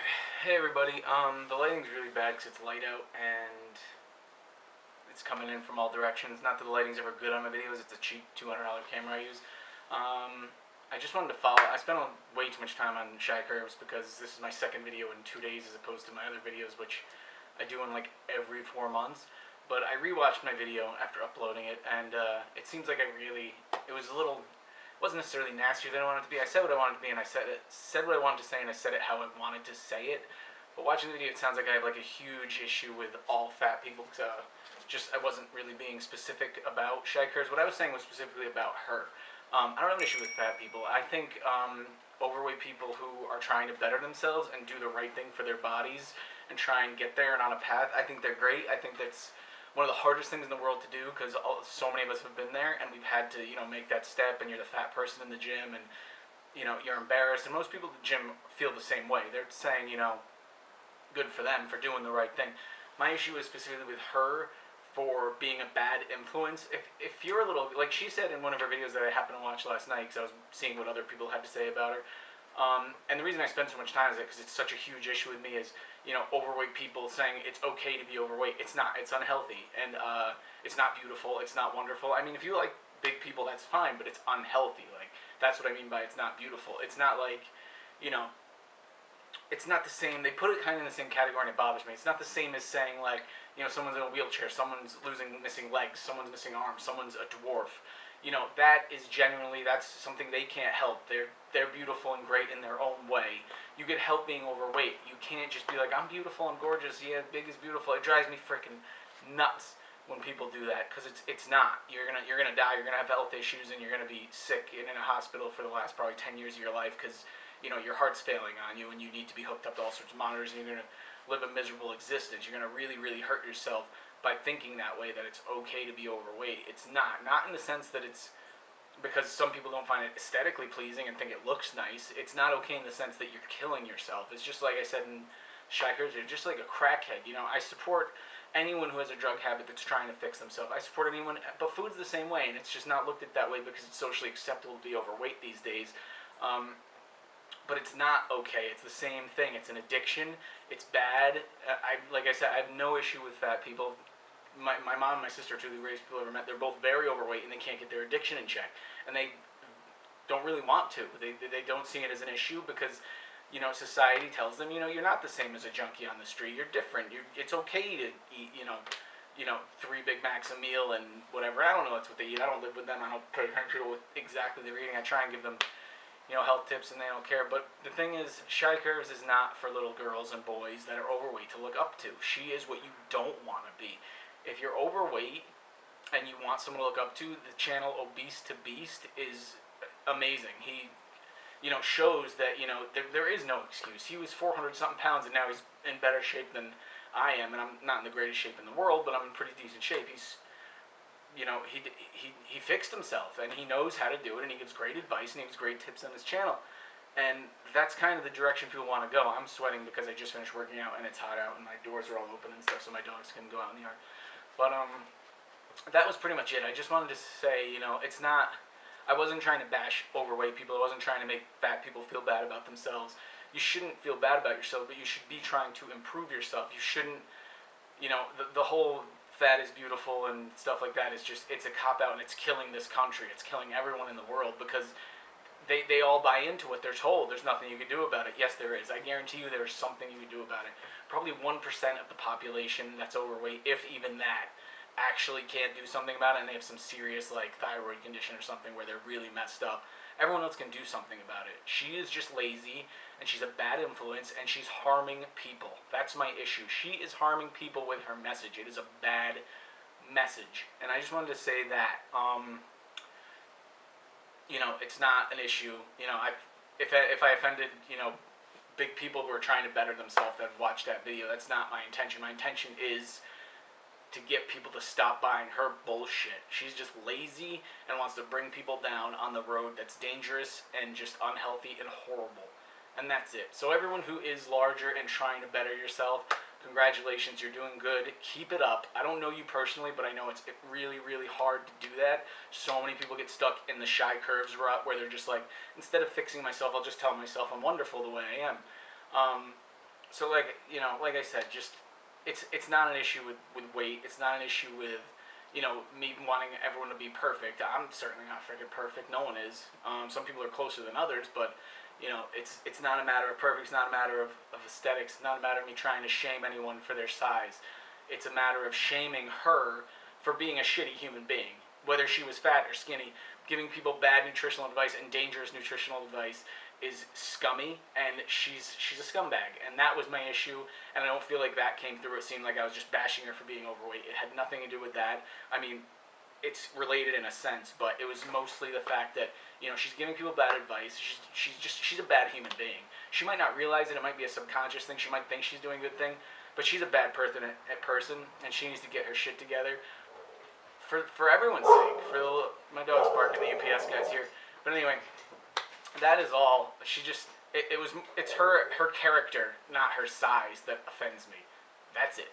Hey everybody, the lighting's really bad because it's light out and it's coming in from all directions. Not that the lighting's ever good on my videos, it's a cheap $200 camera I use. I just wanted to follow, I spent way too much time on Shicurves because this is my second video in 2 days as opposed to my other videos, which I do in like every 4 months. But I rewatched my video after uploading it, and it seems like it was a little, it wasn't necessarily nastier than I wanted it to be. I said what I wanted to be, and I said what I wanted to say, and I said it how I wanted to say it. But watching the video, it sounds like I have like a huge issue with all fat people. I wasn't really being specific about Shicurves. What I was saying was specifically about her. I don't have an issue with fat people. I think overweight people who are trying to better themselves and do the right thing for their bodies and try and get there and on a path, I think they're great. I think that's one of the hardest things in the world to do because so many of us have been there and we've had to, make that step, and you're the fat person in the gym and, you're embarrassed. And most people at the gym feel the same way. They're saying, good for them for doing the right thing. My issue is specifically with her for being a bad influence. If you're a little, like she said in one of her videos that I happened to watch last night because I was seeing what other people had to say about her, and the reason I spend so much time is because it's such a huge issue with me is, overweight people saying it's okay to be overweight. It's not. It's unhealthy, and it's not beautiful. It's not wonderful. I mean, if you like big people, that's fine, but it's unhealthy. Like, that's what I mean by it's not beautiful. It's not like, it's not the same. They put it kind of in the same category, and it bothers me. It's not the same as saying, like, someone's in a wheelchair, someone's missing legs, someone's missing arms, someone's a dwarf. That is genuinely, that's something they can't help. They're beautiful and great in their own way. You get help being overweight. You can't just be like, I'm beautiful, I'm gorgeous, yeah, big is beautiful. It drives me freaking nuts when people do that, because it's not. You're gonna die. You're gonna have health issues, and you're gonna be sick and in a hospital for the last probably 10 years of your life because your heart's failing on you and you need to be hooked up to all sorts of monitors, and you're going to live a miserable existence. You're going to really, really hurt yourself by thinking that way, that it's okay to be overweight. It's not. Not in the sense that it's because some people don't find it aesthetically pleasing and think it looks nice. It's not okay in the sense that you're killing yourself. It's just like I said in Shicurves, you're just like a crackhead. I support anyone who has a drug habit that's trying to fix themselves. I support anyone, but food's the same way, and it's just not looked at that way because it's socially acceptable to be overweight these days. But it's not okay. It's the same thing. It's an addiction. It's bad. Like I said, I have no issue with fat people. My mom and my sister, two of the greatest people I've ever met, they're both very overweight and they can't get their addiction in check. And they don't really want to. They don't see it as an issue because, society tells them, you're not the same as a junkie on the street. You're different. It's okay to eat, 3 Big Macs a meal and whatever. I don't know that's what they eat. I don't live with them. I don't pay attention to what exactly they're eating. I try and give them health tips, and they don't care. But the thing is, Shicurves is not for little girls and boys that are overweight to look up to. She is what you don't want to be. If you're overweight and you want someone to look up to, the channel Obese to Beast is amazing. He, shows that, there is no excuse. He was 400 something pounds and now he's in better shape than I am, and I'm not in the greatest shape in the world, but I'm in pretty decent shape. He's he fixed himself, and he knows how to do it, and he gives great advice, and he gives great tips on his channel. And that's kind of the direction people want to go. I'm sweating because I just finished working out, and it's hot out, and my doors are all open and stuff, so my dogs can go out in the yard. But that was pretty much it. I just wanted to say, it's not, I wasn't trying to bash overweight people. I wasn't trying to make fat people feel bad about themselves. You shouldn't feel bad about yourself, but you should be trying to improve yourself. You shouldn't, the whole fat is beautiful and stuff like that is just, it's a cop-out, and it's killing this country. It's killing everyone in the world because they all buy into what they're told. There's nothing you can do about it. Yes, there is. I guarantee you there's something you can do about it. Probably 1% of the population that's overweight, if even that, actually can't do something about it, and they have some serious like thyroid condition or something where they're really messed up. Everyone else can do something about it. She is just lazy, and she's a bad influence, and she's harming people. That's my issue. She is harming people with her message. It is a bad message, and I just wanted to say that. It's not an issue. If I offended, big people who are trying to better themselves that have watched that video, that's not my intention. My intention is to get people to stop buying her bullshit. She's just lazy and wants to bring people down on the road that's dangerous and just unhealthy and horrible. And that's it. So everyone who is larger and trying to better yourself, congratulations, you're doing good. Keep it up. I don't know you personally, but I know it's really, really hard to do that. So many people get stuck in the Shicurves rut where they're just like, instead of fixing myself, I'll just tell myself I'm wonderful the way I am. So like like I said, just it's not an issue with weight. It's not an issue with me wanting everyone to be perfect. I'm certainly not freaking perfect. No one is. Some people are closer than others, but it's not a matter of perfect. It's not a matter of aesthetics. It's not a matter of me trying to shame anyone for their size. It's a matter of shaming her for being a shitty human being, whether she was fat or skinny. Giving people bad nutritional advice and dangerous nutritional advice is scummy, and she's a scumbag, and that was my issue. And I don't feel like that came through. It seemed like I was just bashing her for being overweight. It had nothing to do with that. I mean, it's related in a sense, but it was mostly the fact that she's giving people bad advice. She's a bad human being. She might not realize it. It might be a subconscious thing. She might think she's doing a good thing, but she's a bad person, and she needs to get her shit together. For everyone's sake, my dog's barking, the UPS guy's here. But anyway, that is all. It's her character, not her size, that offends me. That's it.